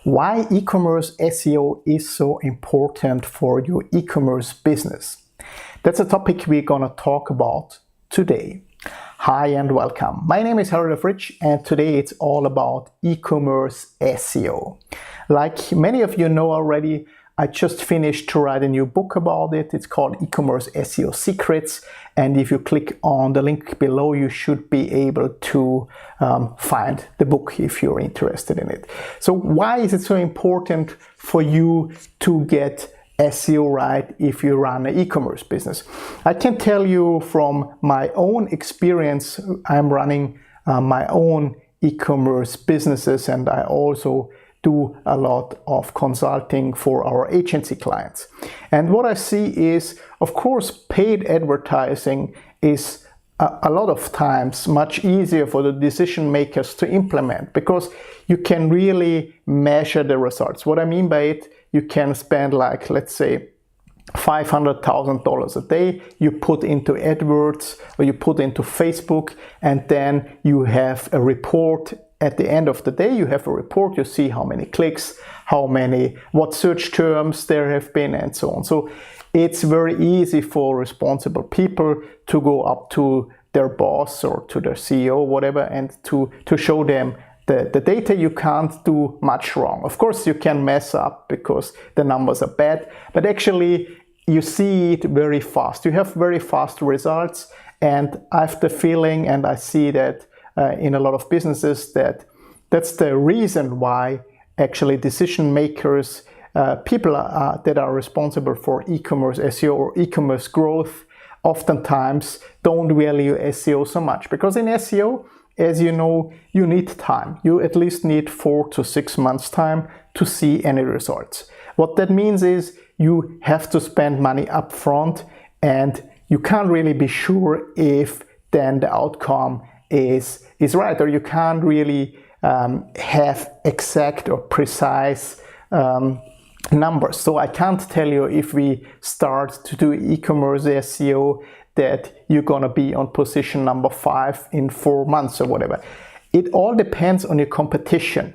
Why e-commerce SEO is so important for your e-commerce business. That's a topic we're gonna talk about today. Hi and welcome. My name is Harold Fritsch and today it's all about e-commerce SEO. Like many of you know already, I just finished to write a new book about it. It's called Ecommerce SEO Secrets, and if you click on the link below, you should be able to find the book if you're interested in it. So why is it so important for you to get SEO right if you run an e-commerce business? I can tell you from my own experience, I'm running my own e-commerce businesses, and I also do a lot of consulting for our agency clients. And what I see is, of course, paid advertising is a lot of times much easier for the decision makers to implement because you can really measure the results. What I mean by it, you can spend like, let's say, $500,000 a day you put into AdWords or you put into Facebook, and then you have a report. At the end of the day, you have a report, you see how many clicks, what search terms there have been, and so on. So it's very easy for responsible people to go up to their boss or to their CEO, whatever, and to show them the data. You can't do much wrong. Of course, you can mess up because the numbers are bad, but actually you see it very fast. You have very fast results, and I have the feeling, and I see that in a lot of businesses, that's the reason why actually decision makers, people that are responsible for e-commerce SEO or e-commerce growth, oftentimes don't value SEO so much. Because in SEO, as you know, you need time. You at least need 4 to 6 months time to see any results. What that means is you have to spend money up front, and you can't really be sure if then the outcome is right, or you can't really have exact or precise numbers. So I can't tell you if we start to do e-commerce SEO that you're gonna be on position number 5 in 4 months or whatever. It all depends on your competition.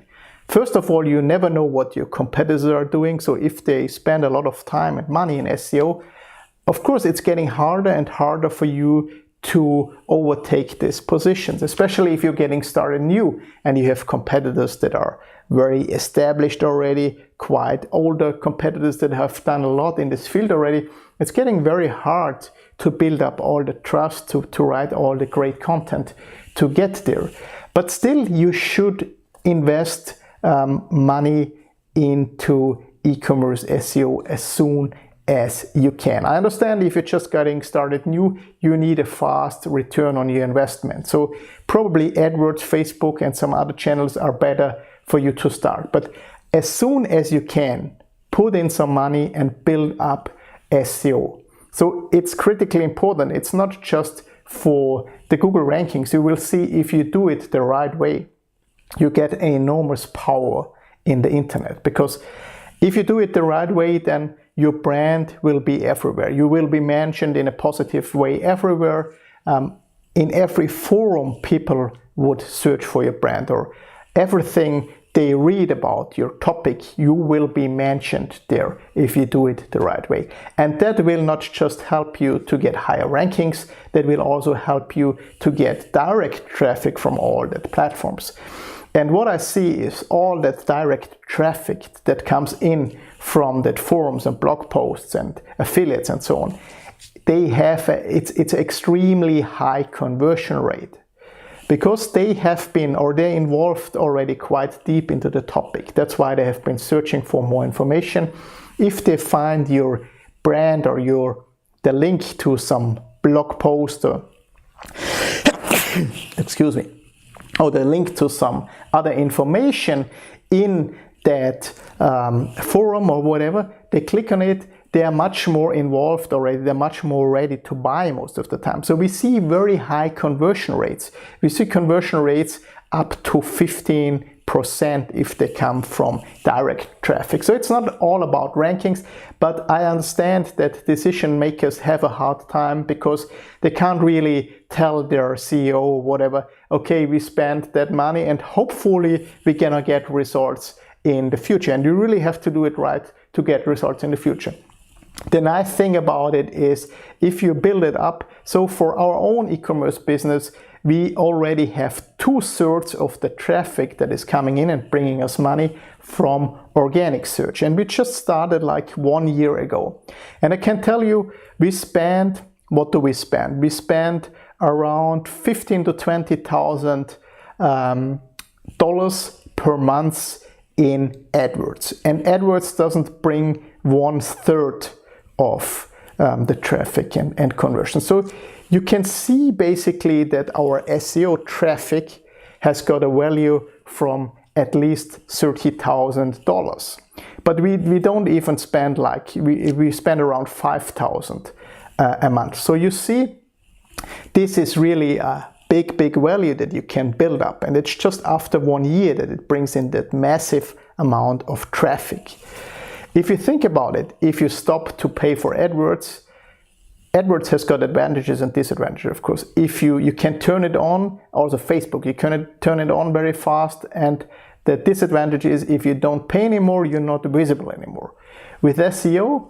First of all, you never know what your competitors are doing. So if they spend a lot of time and money in SEO, of course it's getting harder and harder for you to overtake these positions, especially if you're getting started new and you have competitors that are very established already, quite older competitors that have done a lot in this field already. It's getting very hard to build up all the trust, to write all the great content to get there. But still, you should invest money into e-commerce SEO as soon as you can. I understand if you're just getting started new, you need a fast return on your investment. So probably AdWords, Facebook, and some other channels are better for you to start. But as soon as you can, put in some money and build up SEO. So it's critically important. It's not just for the Google rankings. You will see if you do it the right way, you get an enormous power in the internet. Because if you do it the right way, then your brand will be everywhere. You will be mentioned in a positive way everywhere. In every forum, people would search for your brand, or everything they read about your topic, you will be mentioned there if you do it the right way. And that will not just help you to get higher rankings, that will also help you to get direct traffic from all the platforms. And what I see is all that direct traffic that comes in from that forums and blog posts and affiliates and so on, they have it's extremely high conversion rate because they have been, or they're involved already quite deep into the topic. That's why they have been searching for more information. If they find your brand or the link to some blog post or excuse me, or the link to some other information in that forum or whatever, they click on it, they are much more involved already, they're much more ready to buy most of the time. So we see very high conversion rates. We see conversion rates up to 15% if they come from direct traffic. So it's not all about rankings, but I understand that decision makers have a hard time because they can't really tell their CEO or whatever, okay, we spent that money and hopefully we're gonna get results in the future, and you really have to do it right to get results in the future. The nice thing about it is if you build it up, so for our own e-commerce business, we already have 2/3 of the traffic that is coming in and bringing us money from organic search. And we just started like 1 year ago. And I can tell you, we spend, what do we spend? We spend around $15,000 to $20,000 dollars per month in AdWords. And AdWords doesn't bring 1/3 of the traffic and conversion. So you can see basically that our SEO traffic has got a value from at least $30,000. But we don't even spend like, we spend around $5,000 a month. So you see, this is really a big value that you can build up. And it's just after 1 year that it brings in that massive amount of traffic. If you think about it, if you stop to pay for AdWords, AdWords has got advantages and disadvantages, of course. If you can turn it on, also Facebook, you can turn it on very fast, and the disadvantage is if you don't pay anymore, you're not visible anymore. With SEO,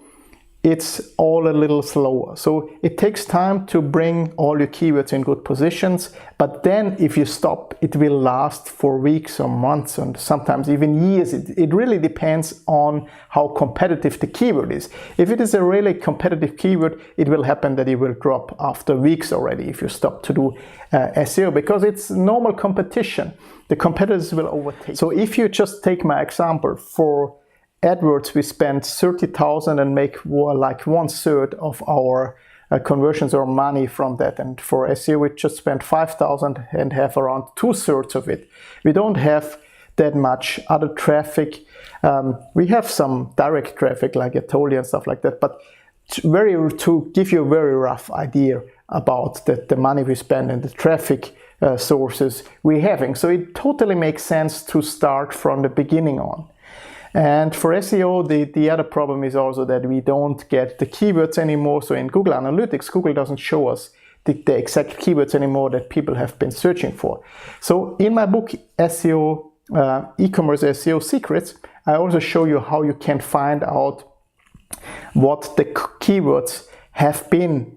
it's all a little slower. So it takes time to bring all your keywords in good positions, but then if you stop, it will last for weeks or months and sometimes even years. It really depends on how competitive the keyword is. If it is a really competitive keyword, it will happen that it will drop after weeks already if you stop to do SEO, because it's normal competition. The competitors will overtake. So if you just take my example, for AdWords, we spend $30,000 and make like 1/3 of our conversions or money from that. And for SEO, we just spend $5,000 and have around 2/3 of it. We don't have that much other traffic. We have some direct traffic, like I told you, and stuff like that. But to give you a very rough idea about the money we spend and the traffic sources we're having. So it totally makes sense to start from the beginning on. And for SEO, the other problem is also that we don't get the keywords anymore. So in Google Analytics, Google doesn't show us the exact keywords anymore that people have been searching for. So in my book, SEO, Ecommerce SEO Secrets, I also show you how you can find out what the keywords have been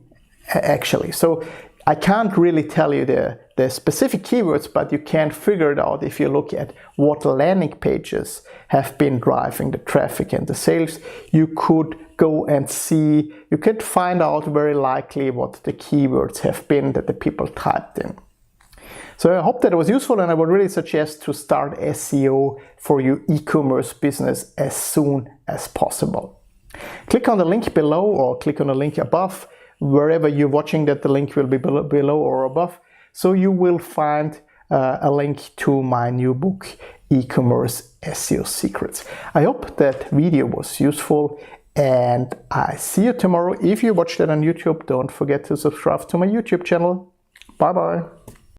actually. So I can't really tell you the specific keywords, but you can figure it out if you look at what landing pages have been driving the traffic and the sales. You could go and see, you could find out very likely what the keywords have been that the people typed in. So I hope that it was useful, and I would really suggest to start SEO for your e-commerce business as soon as possible. Click on the link below or click on the link above. Wherever you're watching that, the link will be below or above. So you will find a link to my new book, Ecommerce SEO Secrets. I hope that video was useful, and I see you tomorrow. If you watched it on YouTube, don't forget to subscribe to my YouTube channel. Bye bye.